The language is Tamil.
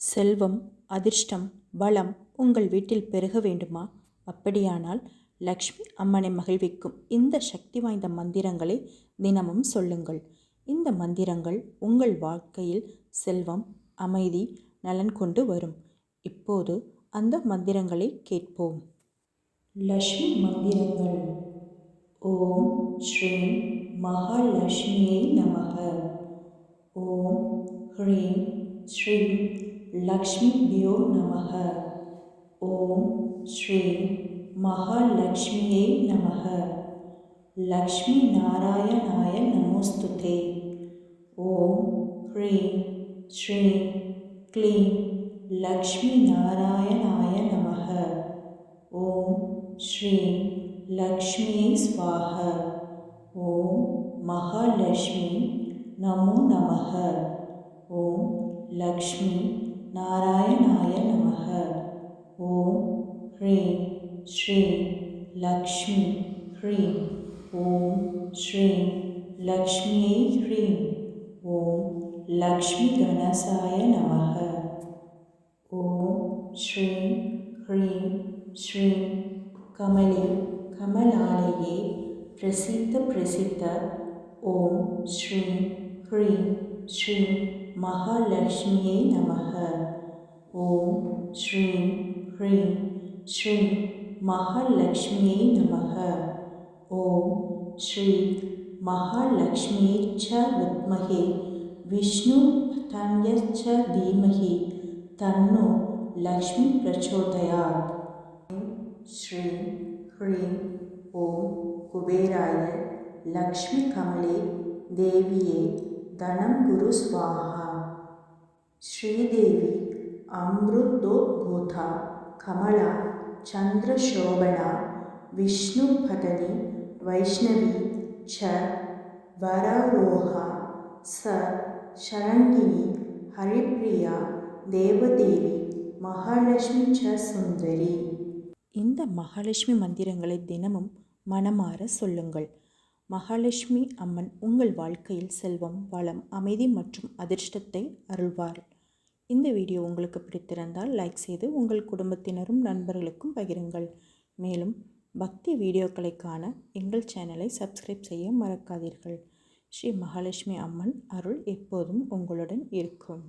செல்வம், அதிர்ஷ்டம், வளம் உங்கள் வீட்டில் பெருக வேண்டுமா? அப்படியானால் லக்ஷ்மி அம்மனை மகிழ்விக்கும் இந்த சக்தி வாய்ந்த மந்திரங்களை தினமும் சொல்லுங்கள். இந்த மந்திரங்கள் உங்கள் வாழ்க்கையில் செல்வம், அமைதி, நலன் கொண்டு வரும். இப்போது அந்த மந்திரங்களை கேட்போம். லக்ஷ்மி மந்திரங்கள். ஓம் ஸ்ரீம் மகாலட்சுமியை நமக. ஓம் ஹ்ரீம் ஸ்ரீம் லக்ஷ்மிபியோ நமக. ஓம் ஸ்ரீம் மகாலட்சுமியை நமக. லக்ஷ்மி நாராயணாய நமோஸ்துதே. ஓம் ஹ்ரீம் ஸ்ரீம் க்ளீம் லக்ஷ்மி நாராயணாய நமக. ஓம் ஸ்ரீம் லக்ஷ்மியை ஸ்வாஹ. ஓம் மகாலட்சுமி நமோ நமக. ஓம் லக்ஷ்மி நாராயணாய நமக. ஓம் ஹ்ரீம் ஸ்ரீம் லக்ஷ்மி ஹ்ரீம். ஓம் ஸ்ரீம் லக்ஷ்மியை ஹ்ரீம். ஓம் லக்ஷ்மி கணசாய நமக. ஓம் ஸ்ரீம் ஹ்ரீம் ஸ்ரீம் கமலே கமலாலயே பிரசித்த பிரசித்த. ஓம் ஸ்ரீம் ஹ்ரீம் ஸ்ரீம் மகாலட்சுமியை நமக. ஓம் ஸ்ரீம் ஹ்ரீம் ஸ்ரீம் மகாலட்சுமியை நமக. ஓம் ஸ்ரீ மகாலட்சுமியை ச வித்மஹே விஷ்ணு பதன்ய ச தீமஹி தன்னோ லக்ஷ்மி பிரச்சோதயாத். ஸ்ரீம் ஹ்ரீம் ஓம் குபேராய லக்ஷ்மி கமலே தேவியே தனம் குரு ஸ்வாஹா. ஸ்ரீதேவி அம்ருதோத்பூதா கமலா சந்திரசோபனா விஷ்ணு பதனி வைஷ்ணவி ச வராரோஹா ச ஷரங்கினி ஹரிப்ரியா தேவதேவி மகாலட்சுமி ச சுந்தரி. இந்த மகாலட்சுமி மந்திரங்களை தினமும் மனமாற சொல்லுங்கள். மகாலட்சுமி அம்மன் உங்கள் வாழ்க்கையில் செல்வம், வளம், அமைதி மற்றும் அதிர்ஷ்டத்தை அருள்வார். இந்த வீடியோ உங்களுக்கு பிடித்திருந்தால் லைக் செய்து உங்கள் குடும்பத்தினரும் நண்பர்களுக்கும் பகிருங்கள். மேலும் பக்தி வீடியோக்களை காண எங்கள் சேனலை சப்ஸ்கிரைப் செய்ய மறக்காதீர்கள். ஸ்ரீ மகாலட்சுமி அம்மன் அருள் எப்போதும் உங்களுடன் இருக்கும்.